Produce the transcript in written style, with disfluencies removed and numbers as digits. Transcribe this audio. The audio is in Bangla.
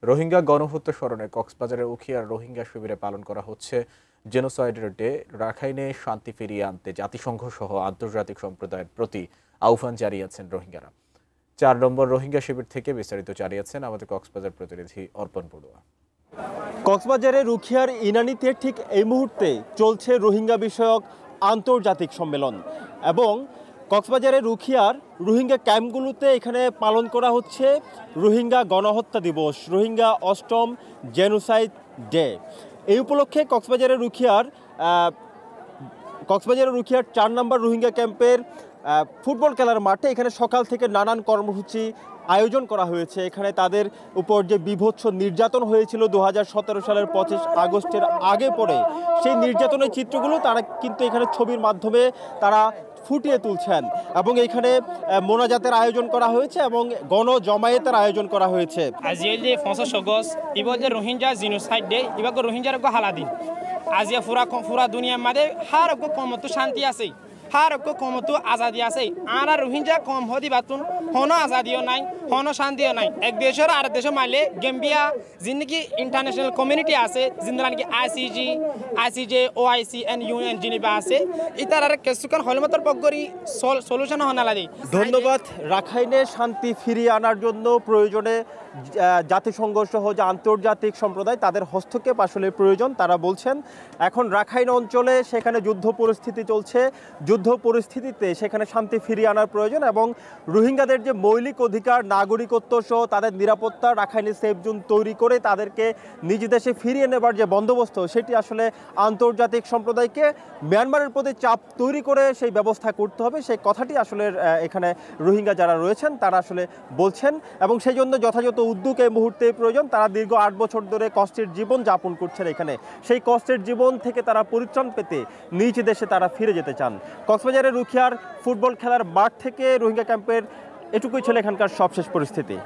রোহিঙ্গা গণহত্যা স্মরণে কক্সবাজারের উখিয়ার রোহিঙ্গা শিবিরে পালন করা হচ্ছে জেনোসয়েডের ডে। রাখাইনে শান্তি ফিরিয়ে আনতে জাতিসংঘ সহ আন্তর্জাতিক সম্প্রদায়ের প্রতি আহ্বান জানিয়েছেন রোহিঙ্গারা। ৪ নম্বর রোহিঙ্গা শিবির থেকে বিস্তারিত জানিয়েছেন আমাদের কক্সবাজার প্রতিনিধি অর্পণ বড়ুয়া। কক্সবাজারের উখিয়ার ইনানীতে ঠিক এই মুহূর্তে চলছে রোহিঙ্গা বিষয়ক আন্তর্জাতিক সম্মেলন এবং কক্সবাজারের উখিয়ার রোহিঙ্গা ক্যাম্পগুলোতে এখানে পালন করা হচ্ছে রোহিঙ্গা গণহত্যা দিবস, রোহিঙ্গা অষ্টম জেনোসাইড ডে। এই উপলক্ষে কক্সবাজারের উখিয়ার ৪ নম্বর রোহিঙ্গা ক্যাম্পের ফুটবল খেলার মাঠে এখানে সকাল থেকে নানান কর্মসূচি আয়োজন করা হয়েছে। এখানে তাদের উপর যে বীভৎস নির্যাতন হয়েছিল ২০১৭ সালের ২৫ আগস্টের আগে পরে, সেই নির্যাতনের চিত্রগুলো তারা কিন্তু এখানে ছবির মাধ্যমে তারা ফুটিয়ে তুলছেন এবং এখানে মোনাজাতের আয়োজন করা হয়েছে এবং গণজমায়েতের আয়োজন করা হয়েছে। আজিয়ে ২৫ আগস্ট ইবো যে রোহিঙ্গা জিনোসাইড ডে, ইবাকে রোহিঙ্গার হালাদিন আজিয়া পুরা দুনিয়ার মাঝে হার কমতো শান্তি আছে, হার কমতো আজাদি আছে। আর রোহিঙ্গা কম হদি বাতুন হনো আজাদিও নাই, হনো শান্তিও নাই। এক দেশের আর দেশ মারলে গেম্বিয়া যিনি ইন্টারন্যাশনাল কমিউনিটি আছে, যিনি নাকি ICJ OIC and UN Geneva আছে, ইতার আর কিছুক্ষণ হলমতর পগরি সলিউশন হনালাদি। ধন্যবাদ। রাখাইনে শান্তি ফিরিয়ে আনার জন্য প্রয়োজনে জাতিসংঘ সহ যে আন্তর্জাতিক সম্প্রদায় তাদের হস্তক্ষেপ আসলে প্রয়োজন। তারা বলছেন এখন রাখাইন অঞ্চলে সেখানে যুদ্ধ পরিস্থিতি চলছে, যুদ্ধ পরিস্থিতিতে সেখানে শান্তি ফিরিয়ে আনার প্রয়োজন এবং রোহিঙ্গাদের যে মৌলিক অধিকার, নাগরিকত্ব সহ তাদের নিরাপত্তা, রাখাইনে সেফ জোন তৈরি করে তাদেরকে নিজ দেশে ফিরিয়ে নেবার যে বন্দোবস্ত, সেটি আসলে আন্তর্জাতিক সম্প্রদায়কে মিয়ানমারের প্রতি চাপ তৈরি করে সেই ব্যবস্থা করতে হবে। সেই কথাটি আসলে এখানে রোহিঙ্গা যারা রয়েছেন তারা আসলে বলছেন এবং সেই জন্য যথাযথ উদ্যোগ এই মুহূর্তে প্রয়োজন। তারা দীর্ঘ ৮ বছর ধরে কষ্টের জীবন যাপন করছেন এখানে, সেই কষ্টের জীবন থেকে তারা পরিত্রাণ পেতে নিজ দেশে তারা ফিরে যেতে চান। কক্সবাজারের উখিয়ার ফুটবল খেলার মাঠ থেকে রোহিঙ্গা ক্যাম্পের এটুকুই ছিল এখানকার সবশেষ পরিস্থিতি।